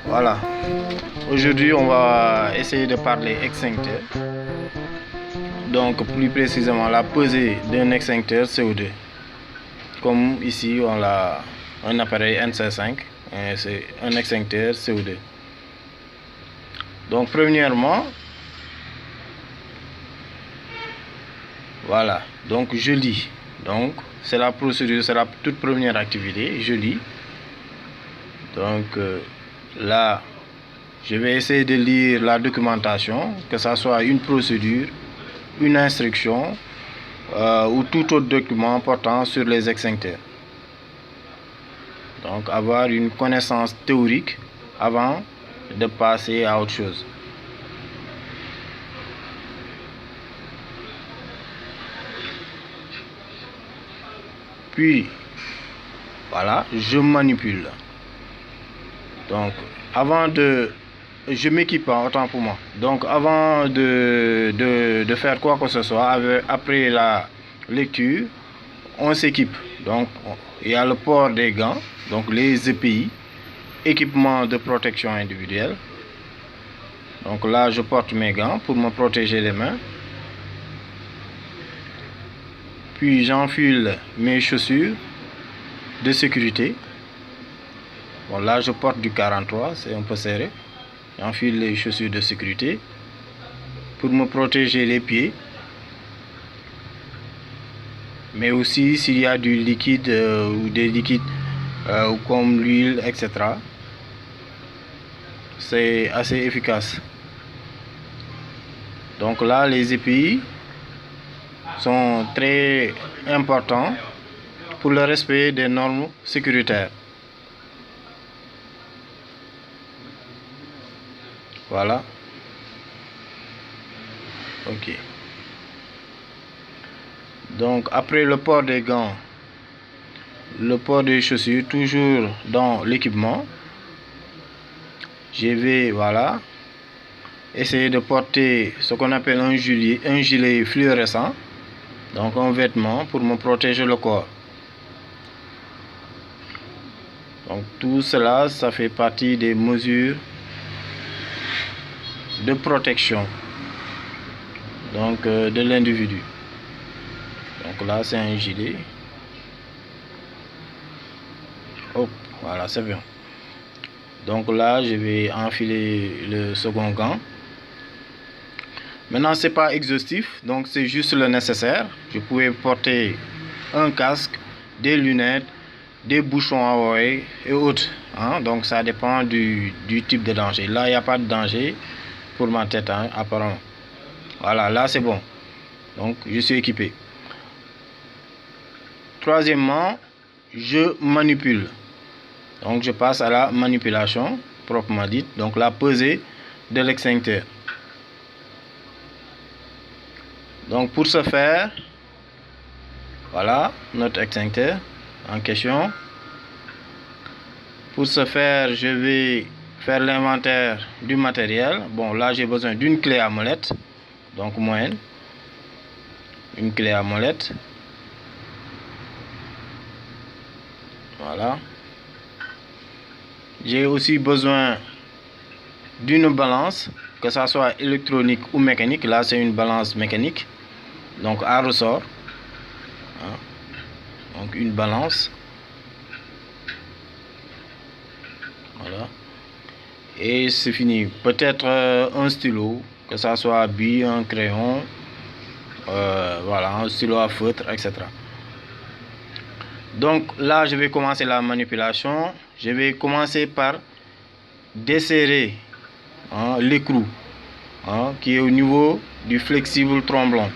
Voilà. Aujourd'hui, on va essayer de parler extincteur. Donc, plus précisément, la pesée d'un extincteur CO2. Comme ici, on a un appareil NC5, c'est un extincteur CO2. Donc, premièrement, voilà. Donc, je lis. Donc, c'est la procédure, c'est la toute première activité. Je lis. Donc, là, je vais essayer de lire la documentation, que ce soit une procédure, une instruction ou tout autre document portant sur les extincteurs. Donc, avoir une connaissance théorique avant de passer à autre chose. Puis, voilà, je manipule. Donc, avant de... Je m'équipe, autant pour moi. Donc, avant de faire quoi que ce soit, après la lecture, on s'équipe. Donc, il y a le port des gants, donc les EPI, équipement de protection individuelle. Donc là, je porte mes gants pour me protéger les mains. Puis, j'enfile mes chaussures de sécurité. Bon, là, je porte du 43, c'est un peu serré. J'enfile les chaussures de sécurité pour me protéger les pieds. Mais aussi, s'il y a du liquide ou des liquides comme l'huile, etc. C'est assez efficace. Donc là, les EPI sont très importants pour le respect des normes sécuritaires. Voilà. Ok. Donc après le port des gants, le port des chaussures, toujours dans l'équipement, je vais, voilà, essayer de porter ce qu'on appelle un gilet fluorescent, donc un vêtement pour me protéger le corps. Donc tout cela, ça fait partie des mesures de protection donc de l'individu. Donc là, c'est un gilet. Hop, voilà, c'est bien. Donc là, je vais enfiler le second gant. Maintenant, c'est pas exhaustif, donc c'est juste le nécessaire. Je pouvais porter un casque, des lunettes, des bouchons à oreilles et autres. Hein? Donc ça dépend du type de danger. Là, il n'y a pas de danger pour ma tête, hein, apparemment. Voilà, là c'est bon. Donc je suis équipé. Troisièmement, je manipule. Donc je passe à la manipulation proprement dite. Donc la pesée de l'extincteur. Donc pour ce faire, voilà notre extincteur en question. Pour ce faire, je vais faire l'inventaire du matériel. Bon, là j'ai besoin d'une clé à molette, donc moyenne. Une clé à molette. Voilà. J'ai aussi besoin d'une balance, que ça soit électronique ou mécanique. Là, c'est une balance mécanique, donc à ressort. Donc une balance. Voilà. Et c'est fini. Peut-être un stylo, que ça soit à billes, un crayon, voilà, un stylo à feutre, etc. Donc là, je vais commencer la manipulation. Je vais commencer par desserrer l'écrou qui est au niveau du flexible tromblon.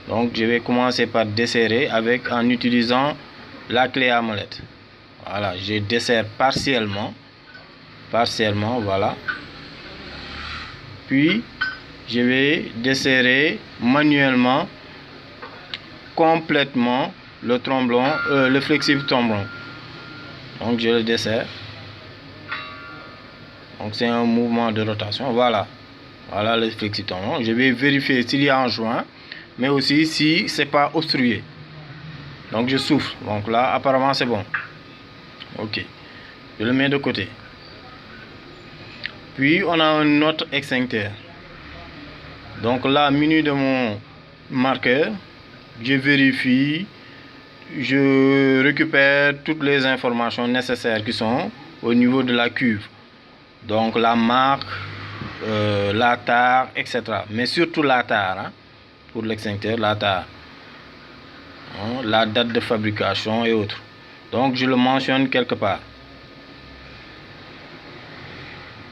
Donc je vais commencer par desserrer en utilisant la clé à molette. Voilà, je desserre partiellement, voilà. Puis je vais desserrer manuellement complètement le tromblon, le flexible tromblon. Donc je le desserre. Donc c'est un mouvement de rotation. Voilà. Voilà le flexible tromblon. Je vais vérifier s'il y a un joint, mais aussi si c'est pas obstrué. Donc je souffle. Donc là, apparemment, c'est bon. Ok. Je le mets de côté. Puis, on a un autre extincteur. Donc là, menu de mon marqueur, je vérifie, je récupère toutes les informations nécessaires qui sont au niveau de la cuve. Donc la marque, la tare, etc. Mais surtout la tare, hein, pour l'extincteur, la tare. Hein, la date de fabrication et autres. Donc je le mentionne quelque part.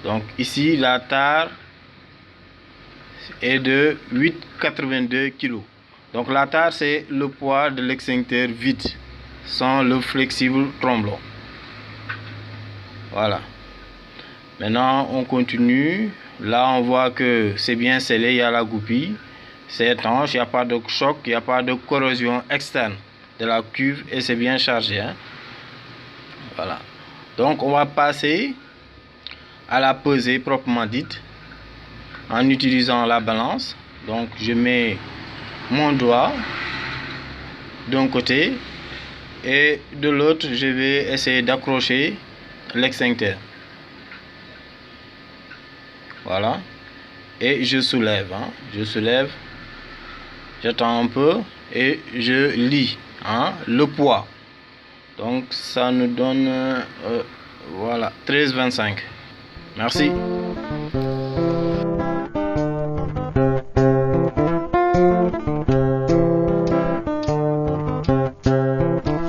Donc ici, la tare est de 8,82 kg. Donc la tare, c'est le poids de l'extincteur vide, sans le flexible tromblon. Voilà. Maintenant, on continue. Là, on voit que c'est bien scellé, il y a la goupille. C'est étanche, il n'y a pas de choc, il n'y a pas de corrosion externe de la cuve et c'est bien chargé. Hein? Voilà. Donc, on va passer à la pesée proprement dite en utilisant la balance. Donc, je mets mon doigt d'un côté et de l'autre, je vais essayer d'accrocher l'extincteur. Voilà. Et je soulève. Hein. Je soulève. J'attends un peu et je lis le poids. Donc ça nous donne voilà 13,25. Merci.